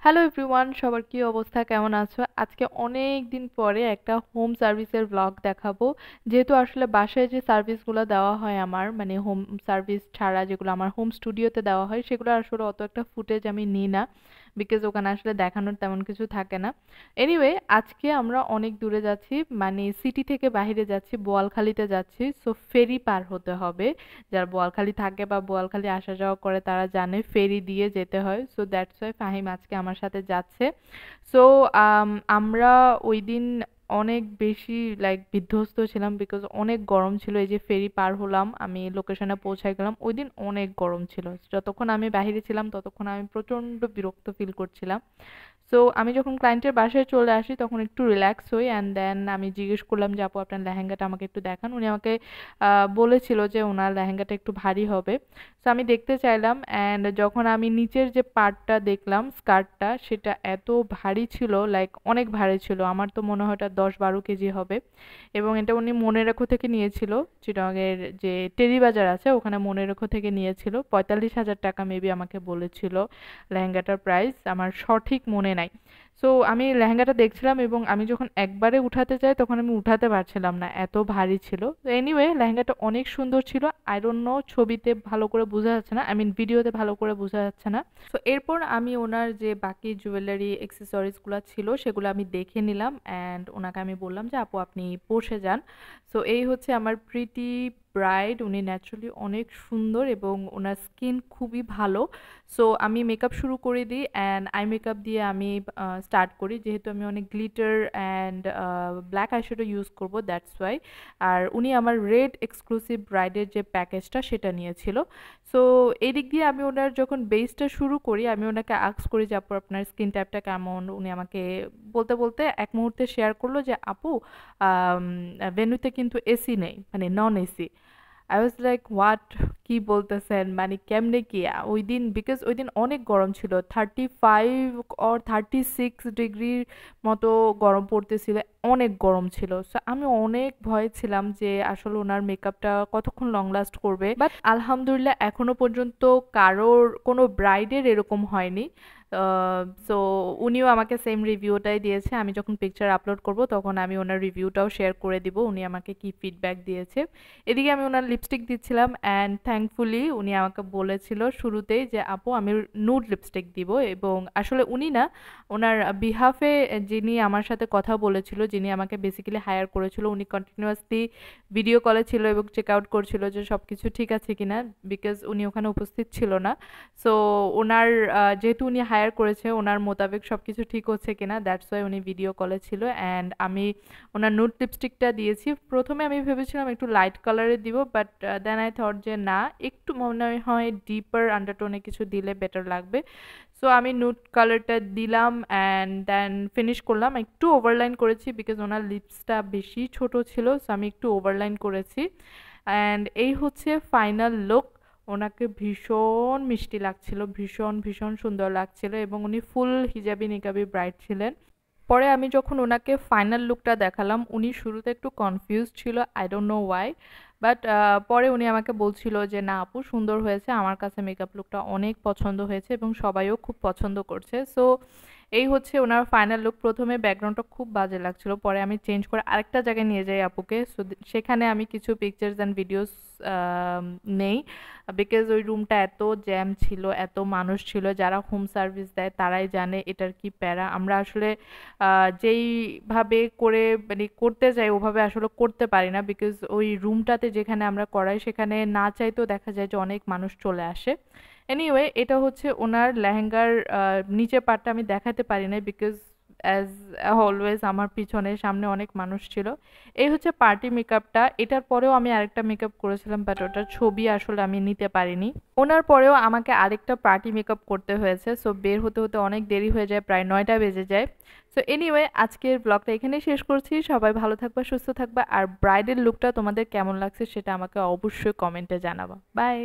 Hello everyone, সবার কি অবস্থা, কেমন আছো? আজকে অনেক দিন পরে একটা হোম সার্ভিসের ব্লগ দেখাবো। যেহেতু আসলে বাসায় যে সার্ভিসগুলো দেওয়া হয় আমার, মানে হোম সার্ভিস ছাড়া যেগুলো আমার হোম স্টুডিওতে দেওয়া হয়, সেগুলো আসলে অত একটা ফুটেজ আমি নিই না, বিকজ ওখানে আসলে দেখানোর তেমন কিছু থাকে না। এনিওয়ে, আজকে আমরা অনেক দূরে যাচ্ছি, মানে সিটি থেকে বাইরে যাচ্ছি, বোয়ালখালীতে যাচ্ছি। সো ফেরি পার হতে হবে। যারা বোয়ালখালী থাকে বা বোয়ালখালী আসা যাওয়া করে তারা জানে ফেরি দিয়ে যেতে হয়। সো দ্যাটস ওয়াই ফাহিম আজকে আমার সাথে যাচ্ছে। সো আমরা ওই দিন অনেক বেশি লাইক বিধ্বস্ত ছিলাম, বিকজ অনেক গরম ছিল। এই যে ফেরি পার হলাম, আমি লোকেশনে পৌঁছায় গেলাম, ওই দিন অনেক গরম ছিল। যতক্ষণ আমি বাইরে ছিলাম ততক্ষণ আমি প্রচন্ড বিরক্ত ফিল করছিলাম। সো আমি যখন ক্লায়েন্টের বাসায় চলে আসি তখন একটু রিল্যাক্স হই, অ্যান্ড দেন আমি জিজ্ঞেস করলাম যে আপু আপনার লেহেঙ্গাটা আমাকে একটু দেখান। উনি আমাকে বলেছিল যে ওনার লেহেঙ্গাটা একটু ভারী হবে। সো আমি দেখতে চাইলাম, অ্যান্ড যখন আমি নিচের যে পার্টটা দেখলাম, স্কার্টটা, সেটা এত ভারী ছিল, লাইক অনেক ভারী ছিল। আমার তো মনে হয় এটা 10-12 কেজি হবে। এবং এটা উনি মনে রেখো থেকে নিয়েছিল, চিটাগংয়ের যে টেরি বাজার আছে ওখানে মনে রেখো থেকে নিয়েছিল। 45,000 টাকা মেবি আমাকে বলেছিল লেহেঙ্গাটার প্রাইস, আমার সঠিক মনে নাই। সো আমি লেহেঙ্গাটা দেখছিলাম এবং আমি যখন একবারে উঠাতে যাই তখন আমি উঠাতে পারছিলাম না, এত ভারী ছিল। তো এনিওয়ে, লেহেঙ্গাটা অনেক সুন্দর ছিল। আই ডোন্ট নো, ছবিতে ভালো করে বোঝা যাচ্ছে না, আই মিন ভিডিওতে ভালো করে বোঝা যাচ্ছে না। সো এরপর আমি ওনার যে বাকি জুয়েলারি অ্যাক্সেসরিজগুলো ছিল সেগুলো আমি দেখে নিলাম, অ্যান্ড ওনাকে আমি বললাম যে আপু আপনি বসে যান। সো এই হচ্ছে আমার প্রিটি ব্রাইড। উনি ন্যাচারালি অনেক সুন্দর এবং ওনার স্কিন খুবই ভালো। সো আমি মেকআপ শুরু করে দিই, অ্যান্ড আই মেকআপ দিয়ে আমি স্টার্ট করি, যেহেতু আমি অনেক glitter and black eyeshadow use করব, দ্যাটস ওয়াই। আর উনি আমার রেড এক্সক্লুসিভ ব্রাইডের যে প্যাকেজটা সেটা নিয়েছিল। সো এই দিক দিয়ে আমি ওনার যখন বেসটা শুরু করি আমি ওনাকে আস্ক করি যে আপু আপনার স্কিন টাইপটা কেমন। উনি আমাকে বলতে বলতে এক মুহূর্তে শেয়ার করলো যে আপু ভেন্যুতে কিন্তু এসি নেই, মানে non AC. I was like what, কি বলতেছেন, মানে কেমনে কি? ওই দিন, বিকজ ওই দিন অনেক গরম ছিল, 35 or 36 ডিগ্রির মতো গরম পড়তেছিল, অনেক গরম ছিল। সো আমি অনেক ভয় ছিলাম যে আসলে ওনার মেকআপটা কতক্ষণ লং লাস্ট করবে, বাট আলহামদুলিল্লাহ এখনো পর্যন্ত কারোর কোনো ব্রাইডের এরকম হয়নি। সো উনিও আমাকে সেম রিভিউটাই দিয়েছে। আমি যখন পিকচার আপলোড করব তখন আমি ওনার রিভিউটাও শেয়ার করে দিব, উনি আমাকে কি ফিডব্যাক দিয়েছে। এদিকে আমি ওনার লিপস্টিক দিচ্ছিলাম, অ্যান্ড থ্যাঙ্কফুলি উনি আমাকে বলেছিল শুরুতেই যে আপু আমি নুড লিপস্টিক দিব। এবং আসলে উনি না, ওনার বিহাফে যিনি আমার সাথে কথা বলেছিল, যিনি আমাকে বেসিক্যালি হায়ার করেছিল, উনি কন্টিনিউয়াসলি ভিডিও কলে ছিল এবং চেক আউট করছিল যে সব কিছু ঠিক আছে কিনা, বিকজ উনি ওখানে উপস্থিত ছিল না। সো ওনার যেহেতু উনি হায়ার করেছে ওনার মোতাবেক সব কিছু ঠিক হচ্ছে কিনা, দ্যাটস ওয়াই উনি ভিডিও কলে ছিল। অ্যান্ড আমি ওনার নুড লিপস্টিকটা দিয়েছি। প্রথমে আমি ভেবেছিলাম একটু লাইট কালারে দিব, বাট দেন আই থট যে না, একটু মনে হয় ডিপার আন্ডারটোনে কিছু দিলে বেটার লাগবে। সো আমি নুড কালারটা দিলাম, অ্যান্ড দেন ফিনিশ করলাম। একটু ওভারলাইন করেছি বিকজ ওনার লিপসটা বেশি ছোট ছিল, সো আমি একটু ওভারলাইন করেছি। অ্যান্ড এই হচ্ছে ফাইনাল লুক। ওনাকে ভীষণ মিষ্টি লাগছিল, ভীষণ ভীষণ সুন্দর লাগছিল, এবং উনি ফুল হিজাবি নিকাবি ব্রাইড ছিলেন। পরে আমি যখন ওনাকে ফাইনাল লুকটা দেখালাম উনি শুরুতে একটু কনফিউজ ছিল, I don't know Y. But পরে উনি আমাকে বলছিল যে না আপু সুন্দর হয়েছে, আমার কাছে মেকআপ লুকটা অনেক পছন্দ হয়েছে এবং সবাইও খুব পছন্দ করছে। সো এই হচ্ছে ওনার ফাইনাল লুক। প্রথমে ব্যাকগ্রাউন্ডটা খুব বাজে লাগছিল, পরে আমি চেঞ্জ করে আরেকটা জায়গায় নিয়ে যাই আপুকে। সো সেখানে আমি কিছু পিকচার্স অ্যান্ড ভিডিওস নেই, বিকজ ওই রুমটা এত জ্যাম ছিল, এত মানুষ ছিল। যারা হোম সার্ভিস দেয় তারাই জানে এটার কি প্যারা। আমরা আসলে যেইভাবে করে মানে করতে যাই ওভাবে আসলে করতে পারি না, বিকজ ওই রুমটাতে যেখানে আমরা করাই সেখানে না চাইতেও দেখা যায় যে অনেক মানুষ চলে আসে। এনিওয়ে, এটা হচ্ছে ওনার লেহেঙ্গার নিচের পার্টটা আমি দেখাতে পারি না, বিকজ অ্যাজ অলওয়েজ আমার পিছনে সামনে অনেক মানুষ ছিল। এই হচ্ছে পার্টি মেকআপটা। এটার পরেও আমি আরেকটা মেকআপ করেছিলাম, বাট ওটার ছবি আসলে আমি নিতে পারিনি। ওনার পরেও আমাকে আরেকটা পার্টি মেকআপ করতে হয়েছে। সো বের হতে হতে অনেক দেরি হয়ে যায়, প্রায় 9টা বেজে যায়। সো এনিওয়ে, আজকের ব্লগটা এখানেই শেষ করছি। সবাই ভালো থাকবা, সুস্থ থাকবা, আর ব্রাইডাল লুকটা তোমাদের কেমন লাগছে সেটা আমাকে অবশ্যই কমেন্টে জানাবা। বাই।